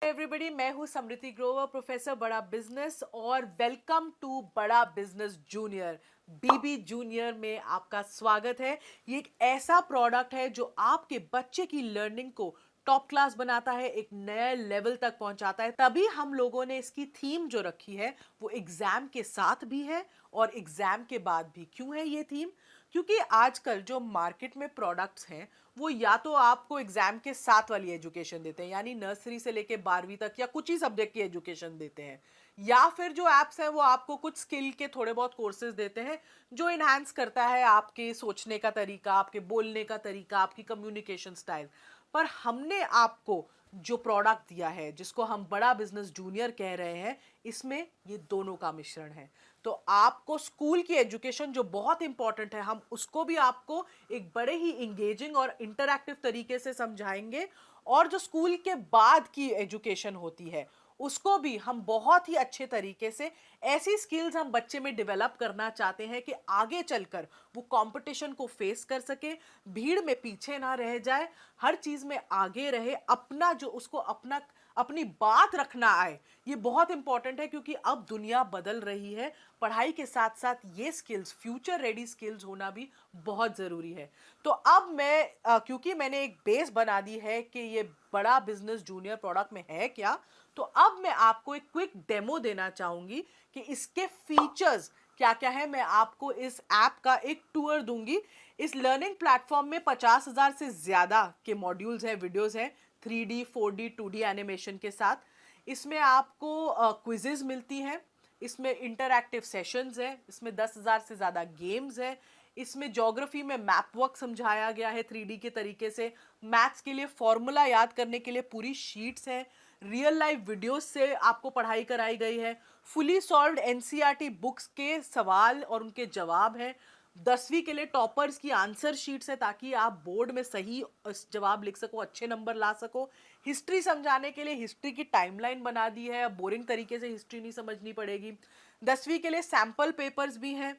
Everybody, मैं हूं समृति Grover, professor बड़ा बिजनेस, और वेलकम टू बड़ा बिजनेस जूनियर। बीबी जूनियर में आपका स्वागत है। ये एक ऐसा प्रोडक्ट है जो आपके बच्चे की लर्निंग को टॉप क्लास बनाता है, एक नए लेवल तक पहुंचाता है। तभी हम लोगों ने इसकी थीम जो रखी है वो एग्जाम के साथ भी है और एग्जाम के बाद भी। क्यों है ये थीम? क्योंकि आजकल जो मार्केट में प्रोडक्ट्स हैं वो या तो आपको एग्जाम के साथ वाली एजुकेशन देते हैं, यानी नर्सरी से लेके 12वीं तक या कुछ ही सब्जेक्ट की एजुकेशन देते हैं, या फिर जो एप्स हैं वो आपको कुछ स्किल के थोड़े बहुत कोर्सेज देते हैं जो इनहांस करता है आपके सोचने का तरीका, आपके बोलने का तरीका, आपकी कम्युनिकेशन स्टाइल। पर हमने आपको जो प्रोडक्ट दिया है, जिसको हम बड़ा बिजनेस जूनियर कह रहे हैं, इसमें ये दोनों का मिश्रण है। तो आपको स्कूल की एजुकेशन जो बहुत इंपॉर्टेंट है, हम उसको भी आपको एक बड़े ही इंगेजिंग और इंटरैक्टिव तरीके से समझाएंगे, और जो स्कूल के बाद की एजुकेशन होती है उसको भी हम बहुत ही अच्छे तरीके से, ऐसी स्किल्स हम बच्चे में डेवलप करना चाहते हैं कि आगे चलकर वो कंपटीशन को फेस कर सके, भीड़ में पीछे ना रह जाए, हर चीज में आगे रहे, अपना जो उसको अपनी बात रखना आए। ये बहुत इंपॉर्टेंट है क्योंकि अब दुनिया बदल रही है। पढ़ाई के साथ साथ ये स्किल्स, फ्यूचर रेडी स्किल्स होना भी बहुत जरूरी है। तो अब मैं क्योंकि मैंने एक बेस बना दी है कि ये बड़ा बिजनेस जूनियर प्रोडक्ट में है क्या, तो अब मैं आपको एक क्विक डेमो देना चाहूंगी कि इसके फीचर्स क्या क्या है। मैं आपको इस ऐप का एक टूर दूंगी। इस लर्निंग प्लेटफॉर्म में 50,000 से ज्यादा के मॉड्यूल्स हैं, वीडियोस हैं, 3D 4D 2D एनिमेशन के साथ। इसमें आपको क्विजेज मिलती हैं, इसमें इंटरैक्टिव सेशंस हैं, इसमें 10,000 से ज़्यादा गेम्स हैं, इसमें ज्योग्राफी में मैप वर्क समझाया गया है 3D के तरीके से, मैथ्स के लिए फॉर्मूला याद करने के लिए पूरी शीट्स हैं, रियल लाइफ वीडियोस से आपको पढ़ाई कराई गई है, फुली सॉल्व्ड एनसीईआरटी बुक्स के सवाल और उनके जवाब हैं, 10वीं के लिए टॉपर्स की आंसर शीट्स है ताकि आप बोर्ड में सही जवाब लिख सको, अच्छे नंबर ला सको। हिस्ट्री समझाने के लिए हिस्ट्री की टाइमलाइन बना दी है, अब बोरिंग तरीके से हिस्ट्री नहीं समझनी पड़ेगी। 10वीं के लिए सैंपल पेपर्स भी हैं,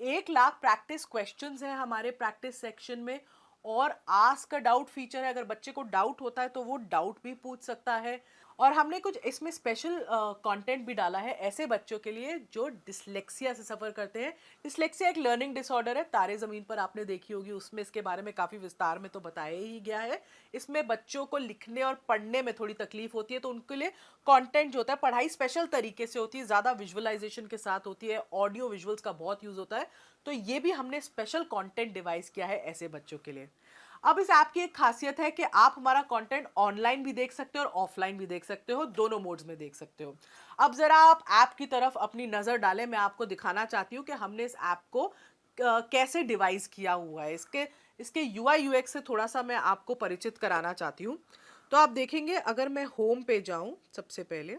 1 लाख प्रैक्टिस क्वेश्चंस हैं हमारे प्रैक्टिस सेक्शन में, और आस्क अ डाउट फीचर है। अगर बच्चे को डाउट होता है तो वो डाउट भी पूछ सकता है। और हमने कुछ इसमें स्पेशल कंटेंट भी डाला है ऐसे बच्चों के लिए जो डिसलेक्सिया से सफ़र करते हैं। डिसलेक्सिया एक लर्निंग डिसऑर्डर है, तारे ज़मीन पर आपने देखी होगी, उसमें इसके बारे में काफ़ी विस्तार में तो बताया ही गया है। इसमें बच्चों को लिखने और पढ़ने में थोड़ी तकलीफ होती है, तो उनके लिए कंटेंट जो होता है, पढ़ाई स्पेशल तरीके से होती है, ज़्यादा विजुअलाइजेशन के साथ होती है, ऑडियो विजुअल्स का बहुत यूज़ होता है। तो ये भी हमने स्पेशल कंटेंट डिवाइस किया है ऐसे बच्चों के लिए। अब इस ऐप की एक खासियत है कि आप हमारा कंटेंट ऑनलाइन भी देख सकते हो और ऑफलाइन भी देख सकते हो, दोनों मोड्स में देख सकते हो। अब जरा आप ऐप की तरफ अपनी नजर डालें, मैं आपको दिखाना चाहती हूँ कि हमने इस ऐप को कैसे डिवाइस किया हुआ है। इसके इसके यूआई यूएक्स से थोड़ा सा मैं आपको परिचित कराना चाहती हूँ। तो आप देखेंगे, अगर मैं होम पे जाऊं सबसे पहले,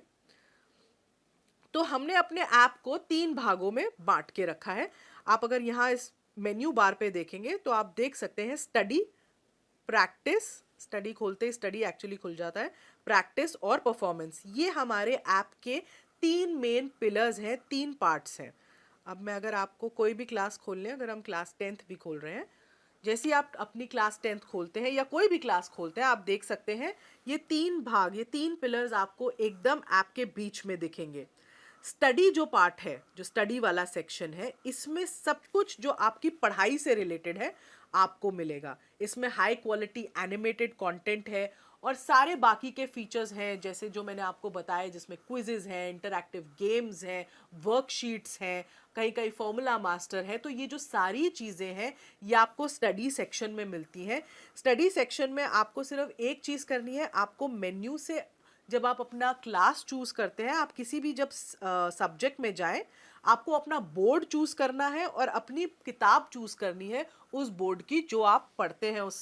तो हमने अपने ऐप को 3 भागों में बांट के रखा है। आप अगर यहाँ इस मेन्यू बार पे देखेंगे तो आप देख सकते हैं स्टडी, प्रैक्टिस, स्टडी खोलते ही स्टडी एक्चुअली खुल जाता है, प्रैक्टिस और परफॉर्मेंस। ये हमारे ऐप के 3 मेन पिलर्स हैं, 3 पार्ट्स हैं। अब मैं अगर आपको कोई भी क्लास खोल लें, अगर हम क्लास 10th भी खोल रहे हैं, जैसे ही आप अपनी क्लास 10th खोलते हैं या कोई भी क्लास खोलते हैं, आप देख सकते हैं ये 3 भाग, ये 3 पिलर्स आपको एकदम ऐप के बीच में दिखेंगे। स्टडी जो पार्ट है, जो स्टडी वाला सेक्शन है, इसमें सब कुछ जो आपकी पढ़ाई से रिलेटेड है आपको मिलेगा। इसमें हाई क्वालिटी एनिमेटेड कंटेंट है और सारे बाकी के फीचर्स हैं, जैसे जो मैंने आपको बताया, जिसमें क्विजेज हैं, इंटरैक्टिव गेम्स हैं, वर्कशीट्स हैं, कहीं कहीं फॉर्मूला मास्टर है। तो ये जो सारी चीज़ें हैं ये आपको स्टडी सेक्शन में मिलती हैं। स्टडी सेक्शन में आपको सिर्फ एक चीज़ करनी है, आपको मेन्यू से जब आप अपना क्लास चूज करते हैं, आप किसी भी जब सब्जेक्ट में जाएं, आपको अपना बोर्ड चूज करना है और अपनी किताब चूज करनी है उस बोर्ड की जो आप पढ़ते हैं उस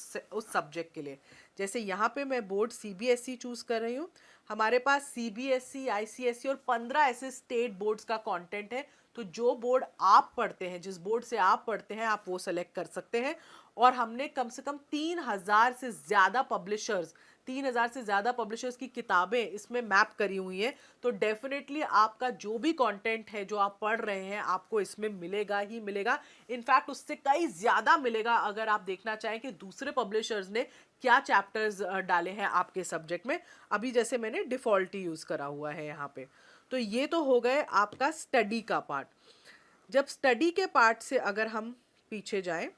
सब्जेक्ट के लिए। जैसे यहाँ पे मैं बोर्ड सीबीएसई चूज कर रही हूँ। हमारे पास सीबीएसई, आईसीएसई और 15 ऐसे स्टेट बोर्ड्स का कंटेंट है। तो जो बोर्ड आप पढ़ते हैं, जिस बोर्ड से आप पढ़ते हैं, आप वो सेलेक्ट कर सकते हैं। और हमने कम से कम 3,000 से ज़्यादा पब्लिशर्स, 3000 से ज़्यादा पब्लिशर्स की किताबें इसमें मैप करी हुई हैं, तो डेफिनेटली आपका जो भी कंटेंट है जो आप पढ़ रहे हैं आपको इसमें मिलेगा ही मिलेगा। इनफैक्ट उससे कई ज़्यादा मिलेगा अगर आप देखना चाहें कि दूसरे पब्लिशर्स ने क्या चैप्टर्स डाले हैं आपके सब्जेक्ट में। अभी जैसे मैंने डिफ़ॉल्ट ही यूज़ करा हुआ है यहाँ पे। तो ये तो हो गए आपका स्टडी का पार्ट। जब स्टडी के पार्ट से अगर हम पीछे जाएं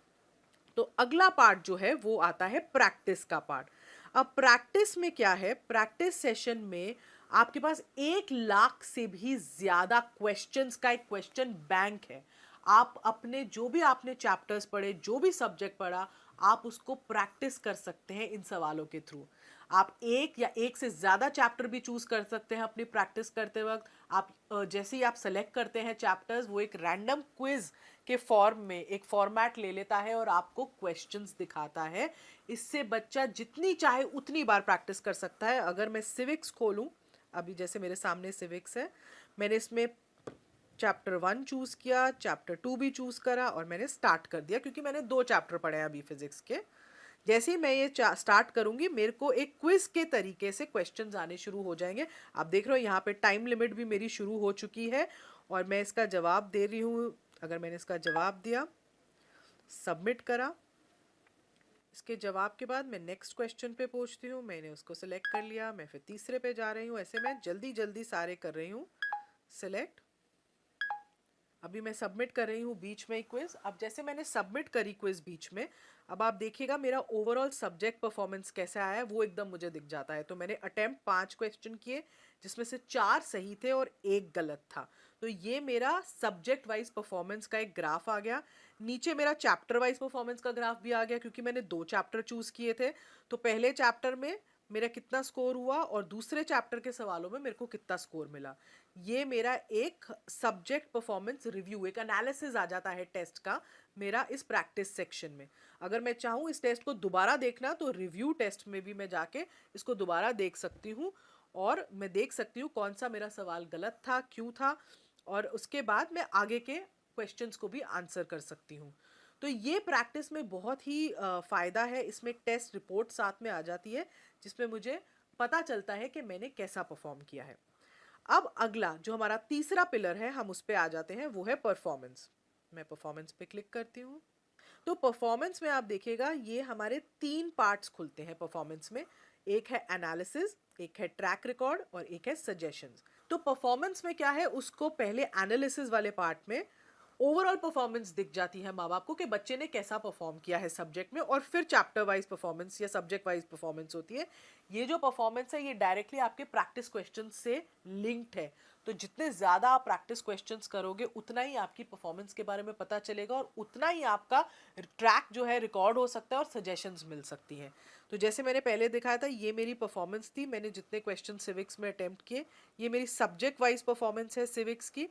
तो अगला पार्ट जो है वो आता है प्रैक्टिस का पार्ट। अब प्रैक्टिस में क्या है, प्रैक्टिस सेशन में आपके पास 1 लाख से भी ज्यादा क्वेश्चंस का एक क्वेश्चन बैंक है। आप अपने जो भी आपने चैप्टर्स पढ़े, जो भी सब्जेक्ट पढ़ा, आप उसको प्रैक्टिस कर सकते हैं इन सवालों के थ्रू। आप एक या एक से ज़्यादा चैप्टर भी चूज कर सकते हैं अपनी प्रैक्टिस करते वक्त। आप जैसे ही आप सेलेक्ट करते हैं चैप्टर्स, वो एक रैंडम क्विज के फॉर्म में एक फॉर्मेट ले लेता है और आपको क्वेश्चंस दिखाता है। इससे बच्चा जितनी चाहे उतनी बार प्रैक्टिस कर सकता है। अगर मैं सिविक्स खोलूं, अभी जैसे मेरे सामने सिविक्स है, मैंने इसमें चैप्टर 1 चूज किया, चैप्टर 2 भी चूज करा और मैंने स्टार्ट कर दिया क्योंकि मैंने 2 चैप्टर पढ़े हैं अभी फिजिक्स के। जैसे ही मैं ये स्टार्ट करूंगी मेरे को एक क्विज के तरीके से क्वेश्चंस आने शुरू हो जाएंगे। आप देख रहे हो यहाँ पे टाइम लिमिट भी मेरी शुरू हो चुकी है और मैं इसका जवाब दे रही हूँ। अगर मैंने इसका जवाब दिया, सबमिट करा, इसके जवाब के बाद मैं नेक्स्ट क्वेश्चन पे पहुँचती हूँ। मैंने उसको सिलेक्ट कर लिया, मैं फिर तीसरे पे जा रही हूँ। ऐसे मैं जल्दी जल्दी सारे कर रही हूँ सिलेक्ट। अभी मैं सबमिट कर रही हूँ बीच में ही क्विज। अब जैसे मैंने सबमिट करी क्विज बीच में, अब आप देखिएगा मेरा ओवरऑल सब्जेक्ट परफॉर्मेंस कैसा आया है वो एकदम मुझे दिख जाता है। तो मैंने अटेम्प्ट 5 क्वेश्चन किए जिसमें से 4 सही थे और 1 गलत था। तो ये मेरा सब्जेक्ट वाइज परफॉर्मेंस का एक ग्राफ आ गया। नीचे मेरा चैप्टर वाइज परफॉर्मेंस का ग्राफ भी आ गया क्योंकि मैंने 2 चैप्टर चूज किए थे। तो पहले चैप्टर में मेरा कितना स्कोर हुआ और दूसरे चैप्टर के सवालों में मेरे को कितना स्कोर मिला। ये मेरा एक सब्जेक्ट परफॉर्मेंस रिव्यू, एक एनालिसिस आ जाता है टेस्ट का मेरा इस प्रैक्टिस सेक्शन में। अगर मैं चाहूँ इस टेस्ट को दोबारा देखना तो रिव्यू टेस्ट में भी मैं जाके इसको दोबारा देख सकती हूँ और मैं देख सकती हूँ कौन सा मेरा सवाल गलत था, क्यों था, और उसके बाद मैं आगे के क्वेश्चंस को भी आंसर कर सकती हूँ। तो ये प्रैक्टिस में बहुत ही फ़ायदा है। इसमें एक टेस्ट रिपोर्ट साथ में आ जाती है जिसमें मुझे पता चलता है कि मैंने कैसा परफॉर्म किया है। अब अगला जो हमारा तीसरा पिलर है, हम उस पे आ जाते हैं, वो है परफॉर्मेंस। मैं परफॉर्मेंस पे क्लिक करती हूँ। तो परफॉर्मेंस में आप देखिएगा ये हमारे 3 पार्ट्स खुलते हैं परफॉर्मेंस में। एक है एनालिसिस, एक है ट्रैक रिकॉर्ड और एक है सजेशंस। तो परफॉर्मेंस में क्या है, उसको पहले एनालिसिस वाले पार्ट में ओवरऑल परफॉर्मेंस दिख जाती है माँ बाप को कि बच्चे ने कैसा परफॉर्म किया है सब्जेक्ट में, और फिर चैप्टर वाइज परफॉर्मेंस या सब्जेक्ट वाइज परफॉर्मेंस होती है। ये जो परफॉर्मेंस है ये डायरेक्टली आपके प्रैक्टिस क्वेश्चन से लिंक्ड है। तो जितने ज़्यादा आप प्रैक्टिस क्वेश्चंस करोगे उतना ही आपकी परफॉर्मेंस के बारे में पता चलेगा और उतना ही आपका ट्रैक जो है रिकॉर्ड हो सकता है और सजेशंस मिल सकती हैं। तो जैसे मैंने पहले दिखाया था ये मेरी परफॉर्मेंस थी, मैंने जितने क्वेश्चन सिविक्स में अटेम्प्ट किए। ये मेरी सब्जेक्ट वाइज परफॉर्मेंस है सिविक्स की।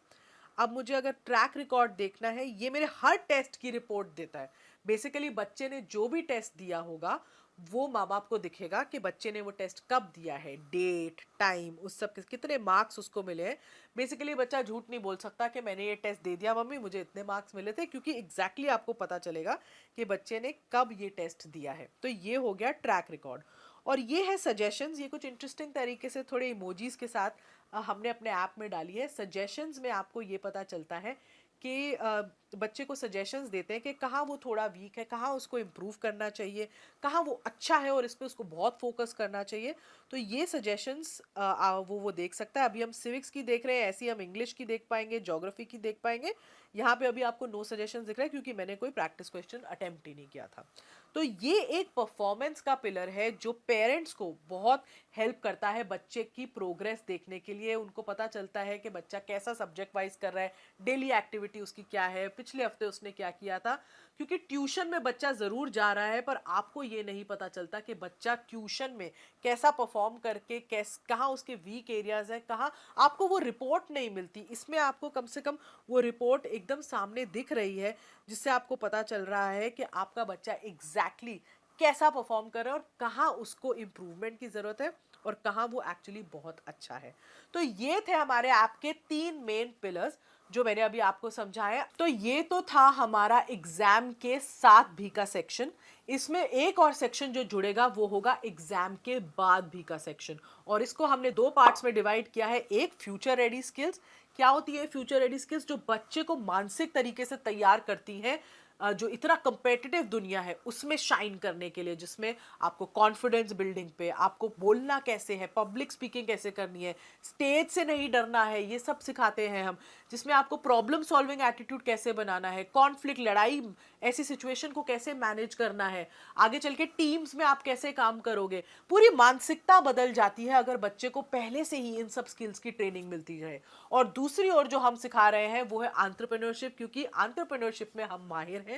अब मुझे अगर ट्रैक रिकॉर्ड देखना है, ये मेरे हर टेस्ट की रिपोर्ट देता है। बेसिकली बच्चे ने जो भी टेस्ट दिया होगा वो माँ बाप को दिखेगा कि बच्चे ने वो टेस्ट कब दिया है, डेट, टाइम, उस सब के कितने मार्क्स उसको मिले हैं। बेसिकली बच्चा झूठ नहीं बोल सकता कि मैंने ये टेस्ट दे दिया मम्मी, मुझे इतने मार्क्स मिले थे, क्योंकि एग्जैक्टली आपको पता चलेगा कि बच्चे ने कब ये टेस्ट दिया है। तो ये हो गया ट्रैक रिकॉर्ड। और ये है सजेशंस। ये कुछ इंटरेस्टिंग तरीके से थोड़े इमोजीज के साथ हमने अपने ऐप में डाली है। सजेशंस में आपको ये पता चलता है कि बच्चे को सजेशंस देते हैं कि कहाँ वो थोड़ा वीक है, कहाँ उसको इम्प्रूव करना चाहिए, कहाँ वो अच्छा है और इस पर उसको बहुत फोकस करना चाहिए। तो ये सजेशंस वो देख सकता है। अभी हम सिविक्स की देख रहे हैं, ऐसी हम इंग्लिश की देख पाएंगे, ज्योग्राफी की देख पाएंगे। यहाँ पे अभी आपको नो सजेशंस दिख रहा है क्योंकि मैंने कोई प्रैक्टिस क्वेश्चन अटेम्प्ट ही नहीं किया था। तो ये एक परफॉर्मेंस का पिलर है जो पेरेंट्स को बहुत हेल्प करता है बच्चे की प्रोग्रेस देखने के लिए। उनको पता चलता है कि बच्चा कैसा सब्जेक्ट वाइज कर रहा है, डेली एक्टिविटी उसकी क्या है, पिछले हफ्ते उसने क्या किया था। क्योंकि ट्यूशन में बच्चा ज़रूर जा रहा है पर आपको ये नहीं पता चलता कि बच्चा ट्यूशन में कैसा परफॉर्म करके कहाँ उसके वीक एरियाज़ हैं, कहाँ आपको वो रिपोर्ट नहीं मिलती। इसमें आपको कम से कम वो रिपोर्ट एकदम सामने दिख रही है जिससे आपको पता चल रहा है कि आपका बच्चा एग्जैक्टली कैसा परफॉर्म कर रहा है और कहाँ उसको इम्प्रूवमेंट की ज़रूरत है और कहाँ वो एक्चुअली बहुत अच्छा है। तो ये थे हमारे ऐप के 3 मेन पिलर्स। जो मैंने अभी आपको समझाया। तो ये तो था हमारा एग्जाम के साथ भी का सेक्शन। इसमें एक और सेक्शन जो जुड़ेगा वो होगा एग्जाम के बाद भी का सेक्शन, और इसको हमने दो पार्ट्स में डिवाइड किया है। एक फ्यूचर रेडी स्किल्स। क्या होती है फ्यूचर रेडी स्किल्स? जो बच्चे को मानसिक तरीके से तैयार करती हैं जो इतना कंपेटिटिव दुनिया है उसमें शाइन करने के लिए, जिसमें आपको कॉन्फिडेंस बिल्डिंग पे, आपको बोलना कैसे है, पब्लिक स्पीकिंग कैसे करनी है, स्टेज से नहीं डरना है, ये सब सिखाते हैं हम। जिसमें आपको प्रॉब्लम सॉल्विंग एटीट्यूड कैसे बनाना है, कॉन्फ्लिक्ट, लड़ाई, ऐसी सिचुएशन को कैसे मैनेज करना है, आगे चल के टीम्स में आप कैसे काम करोगे। पूरी मानसिकता बदल जाती है अगर बच्चे को पहले से ही इन सब स्किल्स की ट्रेनिंग मिलती है। और दूसरी ओर जो हम सिखा रहे हैं वो है एंटरप्रेन्योरशिप, क्योंकि एंटरप्रेन्योरशिप में हम माहिर हैं।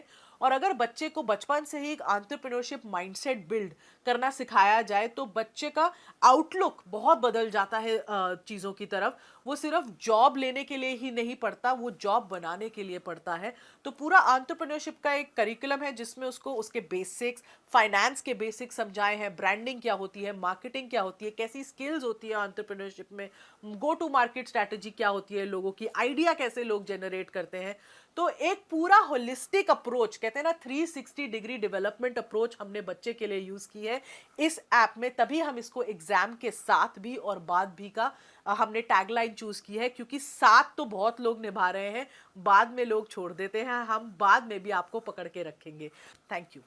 और अगर बच्चे को बचपन से ही एक एंटरप्रेन्योरशिप माइंडसेट बिल्ड करना सिखाया जाए तो बच्चे का आउटलुक बहुत बदल जाता है चीज़ों की तरफ। वो सिर्फ जॉब लेने के लिए ही नहीं पढ़ता, वो जॉब बनाने के लिए पढ़ता है। तो पूरा एंटरप्रेन्योरशिप का एक करिकुलम है जिसमें उसको उसके बेसिक्स, फाइनेंस के बेसिक्स समझाए हैं, ब्रांडिंग क्या होती है, मार्केटिंग क्या होती है, कैसी स्किल्स होती है एंटरप्रेन्योरशिप में, गो टू मार्केट स्ट्रैटेजी क्या होती है, लोगों की आइडिया कैसे लोग जनरेट करते हैं। तो एक पूरा होलिस्टिक अप्रोच, कहते हैं ना 360 डिग्री डेवलपमेंट अप्रोच, हमने बच्चे के लिए यूज की है इस ऐप में। तभी हम इसको एग्जाम के साथ भी और बाद भी का हमने टैगलाइन चूज की है, क्योंकि साथ तो बहुत लोग निभा रहे हैं, बाद में लोग छोड़ देते हैं, हम बाद में भी आपको पकड़ के रखेंगे। Thank you.